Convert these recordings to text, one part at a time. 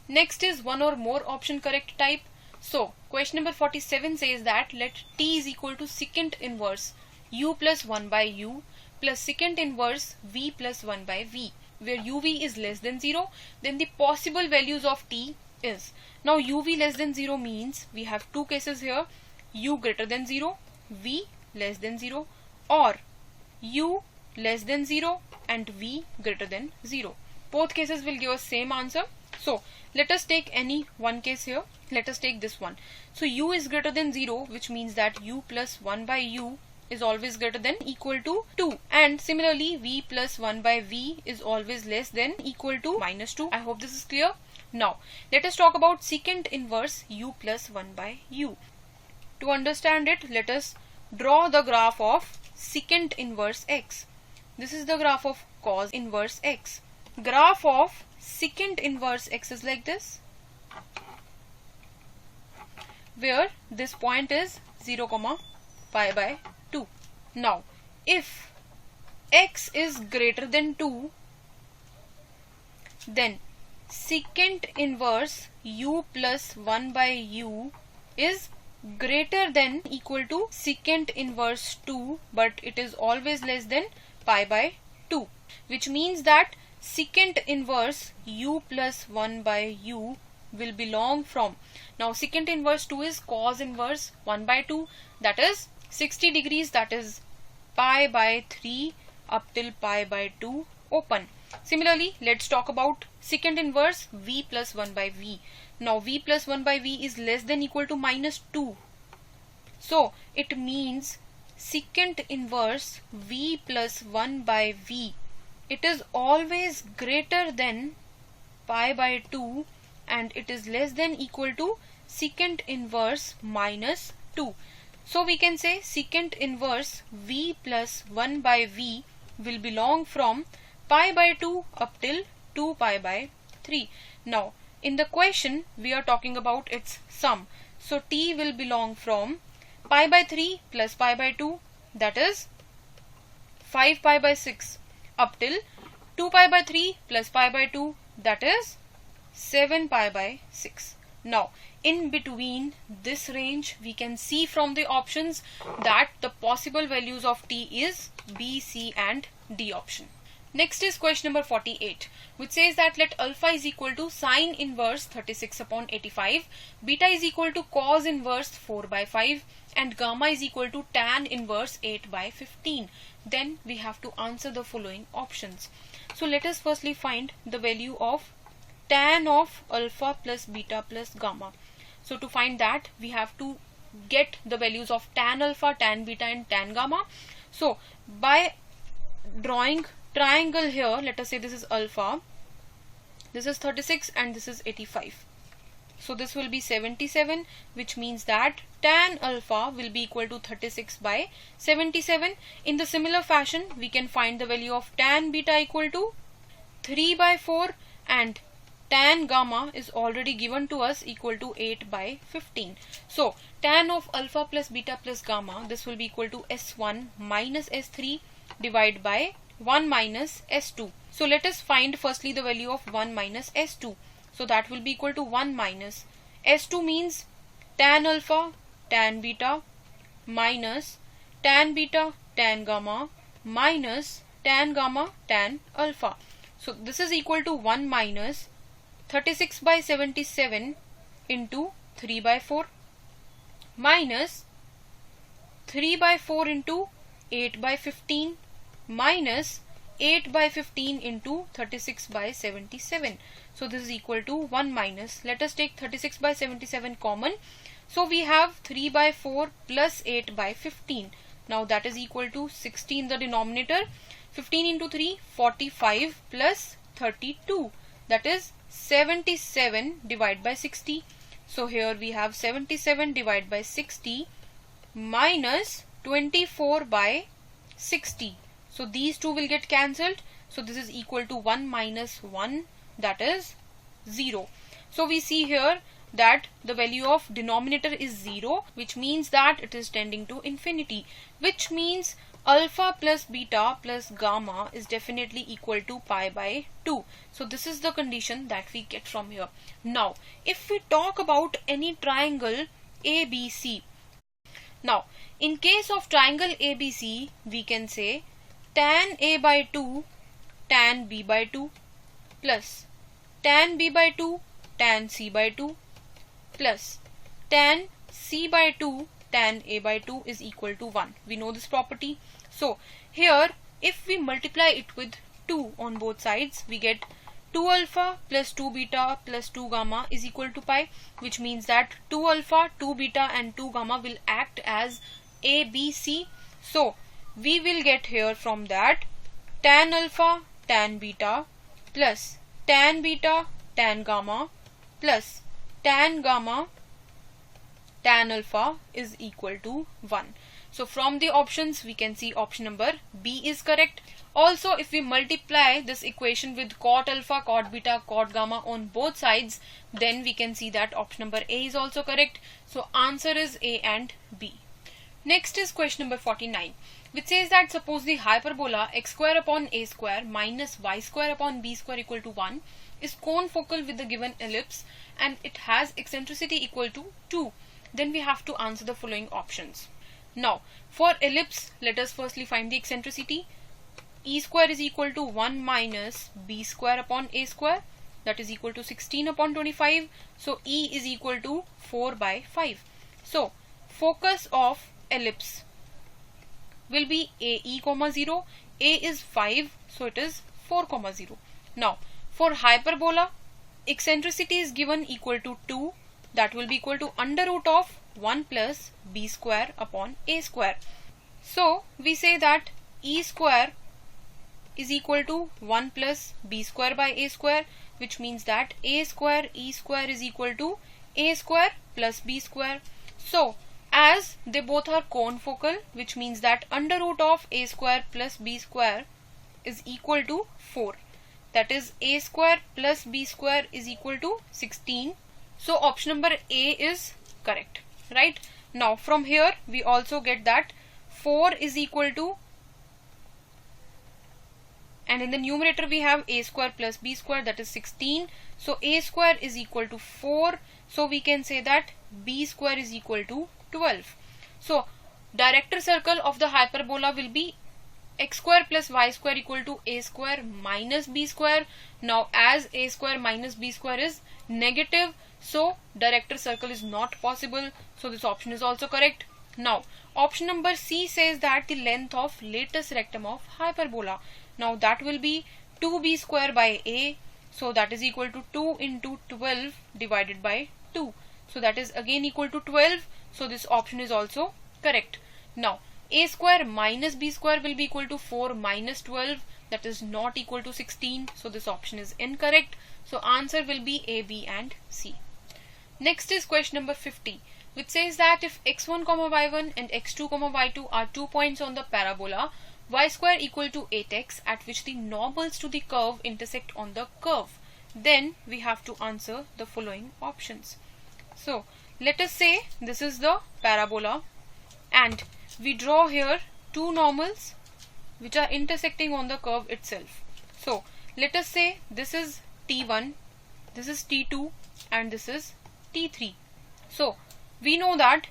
Next is one or more option correct type. So question number 47 says that let t is equal to secant inverse u plus 1 by u plus secant inverse v plus 1 by v, where uv is less than 0, then the possible values of t is. Now uv less than 0 means we have two cases here, u greater than 0, v less than 0, or u less than 0 and v greater than 0. Both cases will give us same answer. So let us take any one case here. Let us take this one. So u is greater than 0, which means that u plus 1 by u is always greater than equal to 2, and similarly v plus 1 by v is always less than equal to minus 2. I hope this is clear. Now let us talk about secant inverse u plus 1 by u. To understand it, let us draw the graph of secant inverse x. This is the graph of cos inverse x. Graph of secant inverse x is like this, where this point is 0, pi by 2. Now if x is greater than 2, then secant inverse u plus 1 by u is greater than equal to secant inverse 2, but it is always less than pi by 2, which means that secant inverse u plus 1 by u will belong from, now secant inverse 2 is cos inverse 1 by 2, that is 60 degrees, that is pi by 3 up till pi by 2 open. Similarly, let's talk about secant inverse v plus 1 by v. Now v plus 1 by v is less than equal to minus 2. So it means secant inverse v plus 1 by v, it is always greater than pi by 2 and it is less than equal to secant inverse minus 2. So we can say secant inverse v plus 1 by v will belong from pi by 2 up till 2 pi by 3. Now in the question we are talking about its sum. So t will belong from pi by 3 plus pi by 2, that is 5 pi by 6 up till 2 pi by 3 plus pi by 2, that is 7 pi by 6. Now in between this range we can see from the options that the possible values of t is B, C and D option. Next is question number 48, which says that let alpha is equal to sine inverse 36 upon 85, beta is equal to cos inverse 4 by 5 and gamma is equal to tan inverse 8 by 15. Then we have to answer the following options. So let us firstly find the value of tan of alpha plus beta plus gamma. So to find that we have to get the values of tan alpha, tan beta and tan gamma. So by drawing triangle here, let us say this is alpha, this is 36 and this is 85. So this will be 77, which means that tan alpha will be equal to 36 by 77. In the similar fashion, we can find the value of tan beta equal to 3 by 4 and tan gamma is already given to us equal to 8 by 15. So tan of alpha plus beta plus gamma, this will be equal to S1 minus S3 divided by 1 minus S2. So let us find firstly the value of 1 minus S2. So that will be equal to 1 minus S2 means tan alpha tan beta minus tan beta tan gamma minus tan gamma tan alpha. So this is equal to 1 minus 36 by 77 into 3 by 4 minus 3 by 4 into 8 by 15 minus 8 by 15 into 36 by 77. So this is equal to 1 minus, let us take 36 by 77 common. So we have 3 by 4 plus 8 by 15. Now that is equal to 60 in the denominator. 15 into 3, 45 plus 32. That is 77 divided by 60. So here we have 77 divided by 60 minus 24 by 60. So these two will get cancelled. So this is equal to 1 minus 1, that is 0. So we see here that the value of denominator is 0, which means that it is tending to infinity, which means alpha plus beta plus gamma is definitely equal to pi by 2. So this is the condition that we get from here. Now, if we talk about any triangle ABC, now in case of triangle ABC, we can say tan A by 2 tan B by 2 plus tan B by 2 tan C by 2 plus tan C by 2 tan A by 2 is equal to 1. We know this property. So here, if we multiply it with 2 on both sides, we get 2 alpha plus 2 beta plus 2 gamma is equal to pi, which means that 2 alpha, 2 beta and 2 gamma will act as A, B, C. So we will get here from that tan alpha tan beta plus tan beta tan gamma plus tan gamma tan alpha is equal to 1. So from the options we can see option number B is correct. Also, if we multiply this equation with cot alpha, cot beta, cot gamma on both sides, then we can see that option number A is also correct. So answer is A and B. Next is question number 49, which says that suppose the hyperbola x square upon a square minus y square upon b square equal to 1 is confocal with the given ellipse and it has eccentricity equal to 2. Then we have to answer the following options. Now, for ellipse, let us firstly find the eccentricity. E square is equal to 1 minus b square upon a square, that is equal to 16 upon 25. So E is equal to 4 by 5. So focus of ellipse will be AE, 0. A is 5, so it is 4, 0. Now, for hyperbola, eccentricity is given equal to 2. That will be equal to under root of 1 plus b square upon a square. So we say that E square is equal to 1 plus b square by a square, which means that a square E square is equal to a square plus b square. So as they both are confocal, which means that under root of a square plus b square is equal to 4. That is a square plus b square is equal to 16. So option number A is correct, right? Now from here we also get that 4 is equal to, and in the numerator we have a square plus b square, that is 16. So a square is equal to 4. So we can say that b square is equal to 12. So director circle of the hyperbola will be x square plus y square equal to a square minus b square. Now as a square minus b square is negative, so director circle is not possible. So this option is also correct. Now option number C says that the length of latus rectum of hyperbola. Now that will be 2b square by a. So that is equal to 2 into 12 divided by 2. So that is again equal to 12. So this option is also correct. Now a square minus b square will be equal to 4 minus 12. That is not equal to 16. So this option is incorrect. So answer will be A, B and C. Next is question number 50, which says that if x1, y1 and x2, y2 are 2 points on the parabola y square equal to 8x at which the normals to the curve intersect on the curve, then we have to answer the following options. So let us say this is the parabola and we draw here two normals which are intersecting on the curve itself. So let us say this is T1, this is T2 and this is T3. So we know that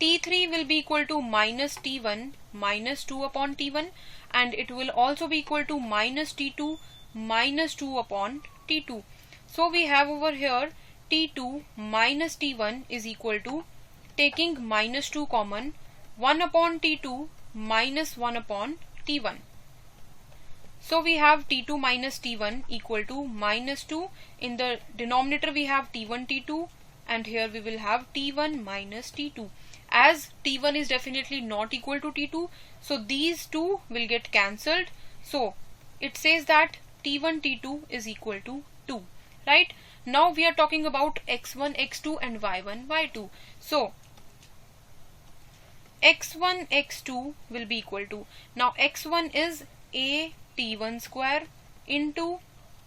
T3 will be equal to minus T1 minus 2 upon T1 and it will also be equal to minus T2 minus 2 upon T2. So we have over here T2 minus T1 is equal to, taking minus 2 common, 1 upon T2 minus 1 upon T1. So we have T2 minus T1 equal to minus 2. In the denominator we have T1 T2 and here we will have T1 minus T2. As T1 is definitely not equal to T2, so these two will get cancelled. So it says that T1 T2 is equal to 2, right? Now we are talking about x1 x2 and y1 y2. So x1 x2 will be equal to, now x1 is a T1 square into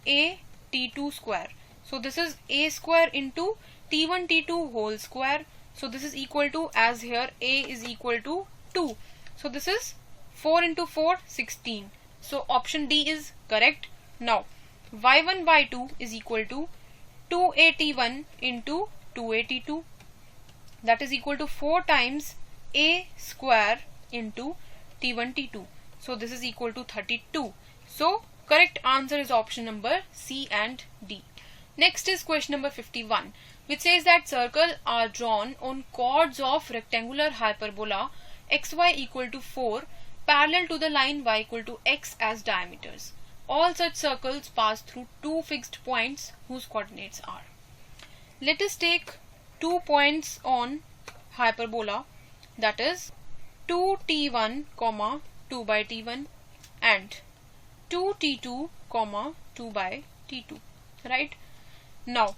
a T2 square. So this is a square into T1 T2 whole square. So this is equal to, as here a is equal to 2. So this is 4 into 4, 16. So option D is correct. Now y1 y2 is equal to 281 into 282. That is equal to 4 times a square into t1 t2. So this is equal to 32. So correct answer is option number C and D. Next is question number 51, which says that circles are drawn on chords of rectangular hyperbola xy equal to 4 parallel to the line y equal to x as diameters. All such circles pass through two fixed points whose coordinates are. Let us take 2 points on hyperbola, that is 2t1, 2 by t1 and 2t2, 2 by t2, right? Now,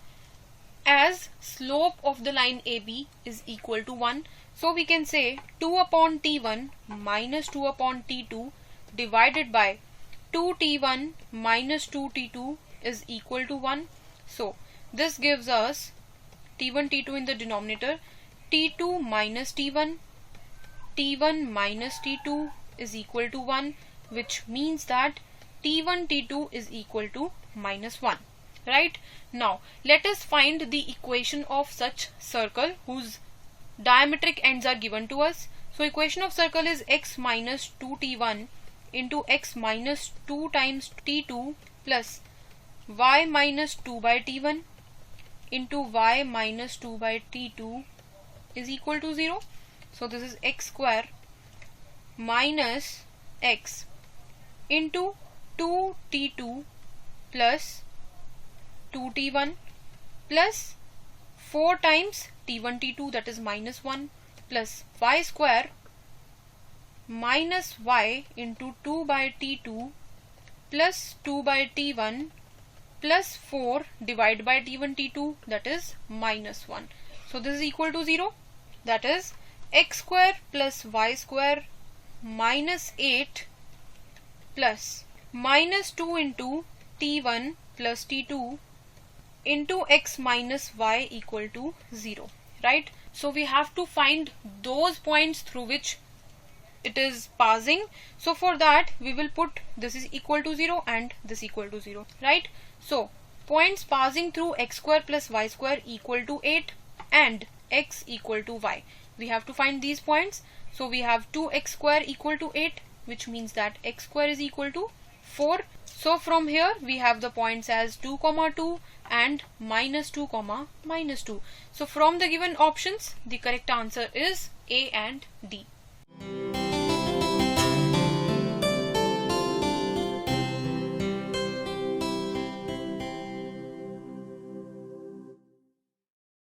as slope of the line AB is equal to 1, so we can say 2 upon t1 minus 2 upon t2 divided by 2t1 minus 2t2 is equal to 1. So this gives us t1 t2 in the denominator, t2 minus t1, t1 minus t2 is equal to 1, which means that t1 t2 is equal to minus 1. Right? Now let us find the equation of such circle whose diametric ends are given to us. So equation of circle is x minus 2t1 into x minus 2 times t2 plus y minus 2 by t1 into y minus 2 by t2 is equal to 0. So this is x square minus x into 2t2 plus 2t1 plus 4 times t1 t2, that is minus 1, plus y square minus y into 2 by t2 plus 2 by t1 plus 4 divided by t1 t2, that is minus 1. So this is equal to 0. That is x square plus y square minus 8 plus minus 2 into t1 plus t2 into x minus y equal to 0, right? So we have to find those points through which it is passing. So for that we will put this is equal to 0 and this equal to 0, right? So points passing through x square plus y square equal to 8 and x equal to y. We have to find these points. So we have 2x square equal to 8, which means that x square is equal to 4. So from here we have the points as 2, 2 and minus 2, minus 2. So from the given options, the correct answer is A and D.